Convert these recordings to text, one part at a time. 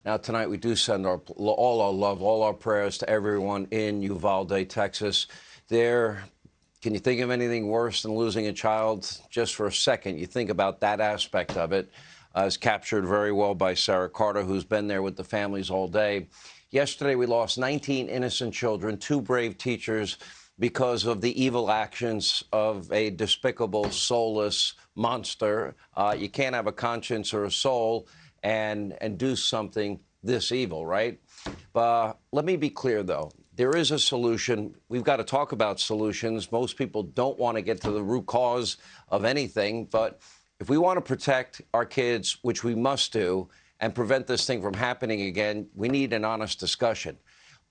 Now, tonight, we do send all our love, all our prayers to everyone in Uvalde, Texas. There, can you think of anything worse than losing a child? Just for a second, you think about that aspect of it. As captured very well by Sarah Carter, who's been there with the families all day. Yesterday, we lost 19 innocent children, two brave teachers, because of the evil actions of a despicable, soulless monster. You can't have a conscience or a soul and do something this evil, right? But let me be clear, though. There is a solution. We've got to talk about solutions. Most people don't want to get to the root cause of anything. But if we want to protect our kids, which we must do, and prevent this thing from happening again, we need an honest discussion.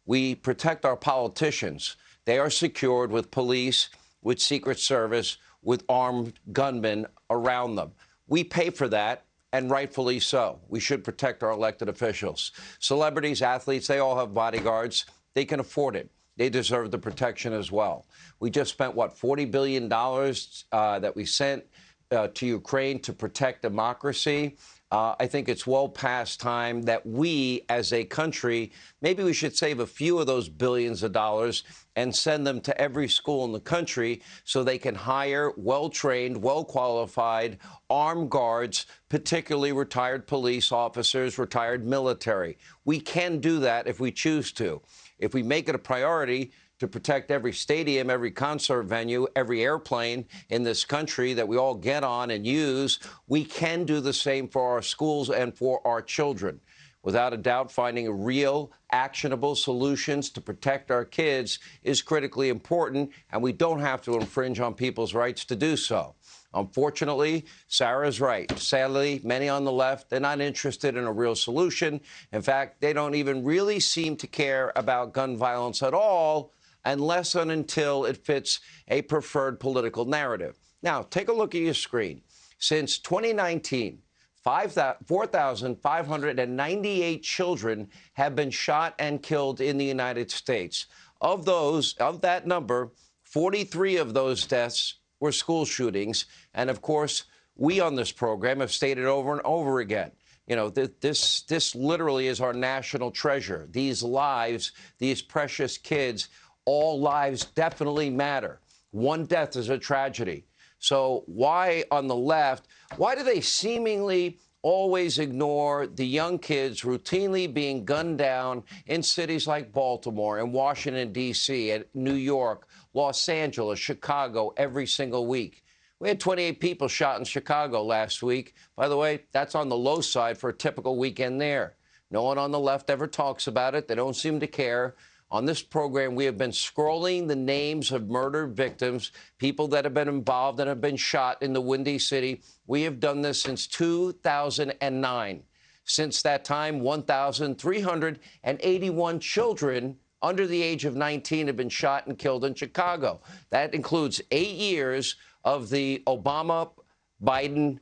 We protect our politicians. They are secured with police, with Secret Service, with armed gunmen around them. We pay for that, and rightfully so. We should protect our elected officials. Celebrities, athletes, they all have bodyguards. They can afford it. They deserve the protection as well. We just spent, what, $40 billion that we sent to Ukraine to protect democracy. I think it's well past time that we, as a country, maybe we should save a few of those billions of dollars and send them to every school in the country so they can hire well-trained, well-qualified armed guards, particularly retired police officers, retired military. We can do that if we choose to. If we make it a priority to protect every stadium, every concert venue, every airplane in this country that we all get on and use, we can do the same for our schools and for our children. Without a doubt, finding real, actionable solutions to protect our kids is critically important, and we don't have to infringe on people's rights to do so. Unfortunately, Sarah's right. Sadly, many on the left, they're not interested in a real solution. In fact, they don't even really seem to care about gun violence at all, unless and until it fits a preferred political narrative. Now, take a look at your screen. Since 2019, 4,598 children have been shot and killed in the United States. Of that number, 43 of those deaths were school shootings. And of course, we on this program have stated over and over again, you know, this literally is our national treasure. These lives, these precious kids, all lives definitely matter. One death is a tragedy. So why on the left, why do they seemingly always ignore the young kids routinely being gunned down in cities like Baltimore and Washington, D.C., and New York, Los Angeles, Chicago every single week? We had 28 people shot in Chicago last week. By the way, that's on the low side for a typical weekend there. No one on the left ever talks about it. They don't seem to care. On this program, we have been scrolling the names of murdered victims, people that have been involved and have been shot in the Windy City. We have done this since 2009. Since that time, 1,381 children under the age of 19 have been shot and killed in Chicago. That includes 8 years of the Obama-Biden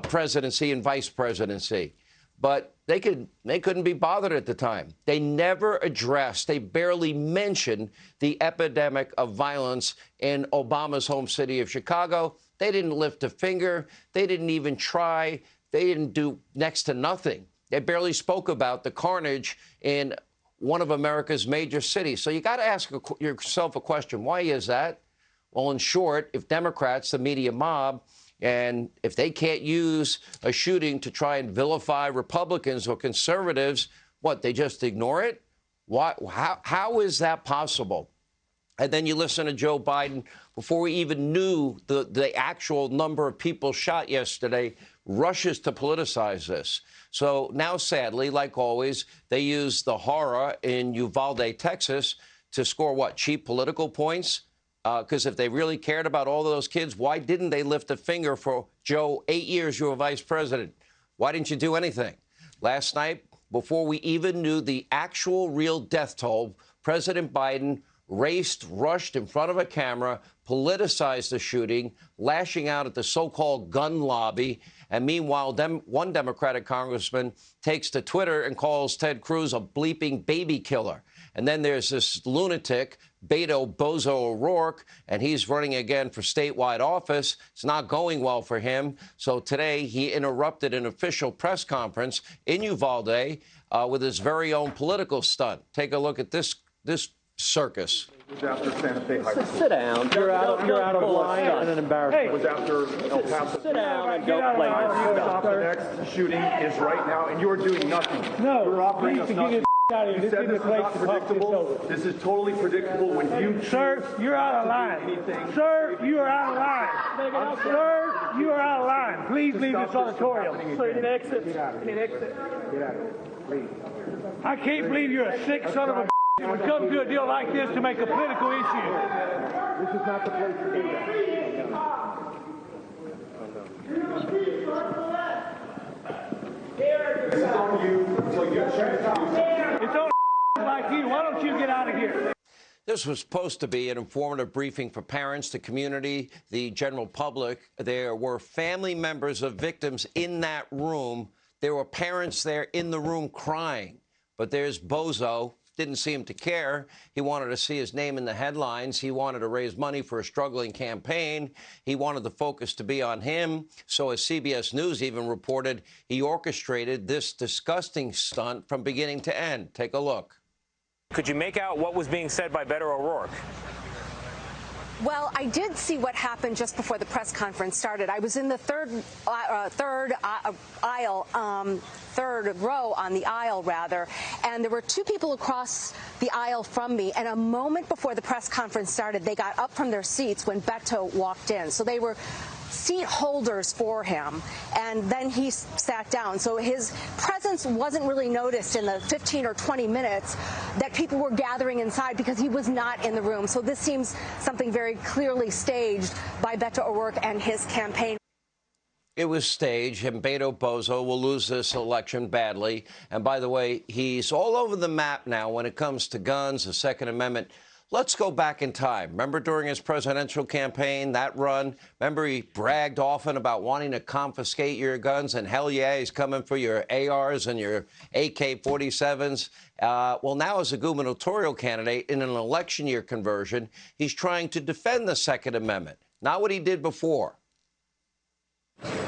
presidency and vice presidency. But they couldn't be bothered at the time. They never addressed, they barely mentioned the epidemic of violence in Obama's home city of Chicago. They didn't lift a finger. They didn't even try. They didn't do next to nothing. They barely spoke about the carnage in one of America's major cities. So you got to ask yourself a question. Why is that? Well, in short, if Democrats, the media mob, and if they can't use a shooting to try and vilify Republicans or conservatives, what, they just ignore it? Why, how is that possible? And then you listen to Joe Biden, before we even knew the actual number of people shot yesterday, rushes to politicize this. So now, sadly, like always, they use the horror in Uvalde, Texas, to score, what, cheap political points? Because if they really cared about all of those kids, why didn't they lift a finger for Joe? 8 years you were vice president. Why didn't you do anything? Last night, before we even knew the actual real death toll, President Biden rushed in front of a camera, politicized the shooting, lashing out at the so-called gun lobby. And meanwhile, one Democratic congressman takes to Twitter and calls Ted Cruz a bleeping baby killer. And then there's this lunatic, Beto Bozo O'Rourke, and he's running again for statewide office. It's not going well for him. So today he interrupted an official press conference in Uvalde with his very own political stunt. Take a look at this circus. It was after Santa Fe High School. Sit down. You're out of line and an embarrassment. It was after El Paso. Sit down and don't play. Stop. The next shooting is right now, and you're doing nothing. No, you're offering us nothing. Out of here. You This said is this the is place not to talk this predictable. over. This is totally predictable when you Sir, you're out of line. Sir, you are out of line. Sir, you are out of line. Please leave this auditorium. So you can exit. Get out of here, please. I can't believe you're a sick son of a you would come to a deal like this to make a political issue. This is not the place to do that. This is on you until you choose. It's on like you. Why don't you get out of here? This was supposed to be an informative briefing for parents, the community, the general public. There were family members of victims in that room. There were parents there in the room crying. But there's Bozo. Didn't seem to care. He wanted to see his name in the headlines. He wanted to raise money for a struggling campaign. He wanted the focus to be on him. So as CBS News even reported, he orchestrated this disgusting stunt from beginning to end. Take a look. Could you make out what was being said by Beto O'Rourke? Well, I did see what happened just before the press conference started. I was in the third row on the aisle, rather, and there were two people across the aisle from me, and a moment before the press conference started, they got up from their seats when Beto walked in. So they were seat holders for him, and then he sat down. So his presence wasn't really noticed in the 15 or 20 minutes that people were gathering inside because he was not in the room. So this seems something very clearly staged by Beto O'Rourke and his campaign. It was staged, and Beto Bozo will lose this election badly. And by the way, he's all over the map now when it comes to guns, the Second Amendment. Let's go back in time. Remember during his presidential campaign, that run? Remember he bragged often about wanting to confiscate your guns, and hell yeah, he's coming for your ARs and your AK-47s. Well, now as a gubernatorial candidate in an election year conversion, he's trying to defend the Second Amendment, not what he did before.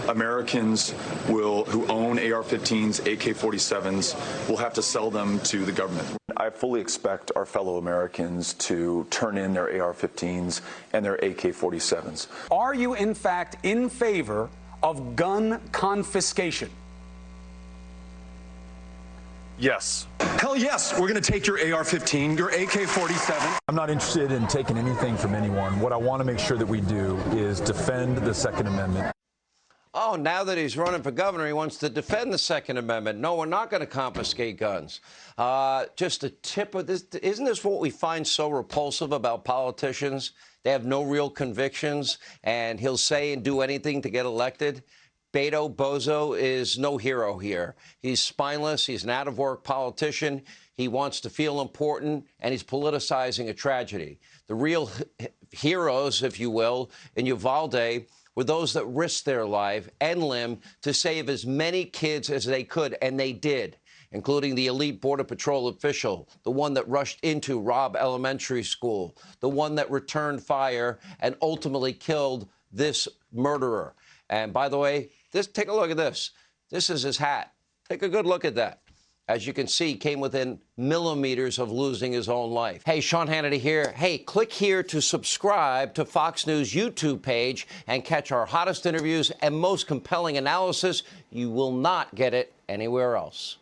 Americans who own AR-15s, AK-47s, will have to sell them to the government. I fully expect our fellow Americans to turn in their AR-15s and their AK-47s. Are you, in fact, in favor of gun confiscation? Yes. Hell yes, we're going to take your AR-15, your AK-47. I'm not interested in taking anything from anyone. What I want to make sure that we do is defend the Second Amendment. Oh, now that he's running for governor, he wants to defend the Second Amendment. No, we're not going to confiscate guns. Just a tip of this. Isn't this what we find so repulsive about politicians? They have no real convictions, and he'll say and do anything to get elected. Beto Bozo is no hero here. He's spineless. He's an out-of-work politician. He wants to feel important, and he's politicizing a tragedy. The real heroes, if you will, in Uvalde were those that risked their life and limb to save as many kids as they could, and they did, including the elite Border Patrol official, the one that rushed into Robb Elementary School, the one that returned fire and ultimately killed this murderer. And by the way, take a look at this. This is his hat. Take a good look at that. As you can see, came within millimeters of losing his own life. Hey, Sean Hannity here. Hey, click here to subscribe to Fox News YouTube page and catch our hottest interviews and most compelling analysis. You will not get it anywhere else.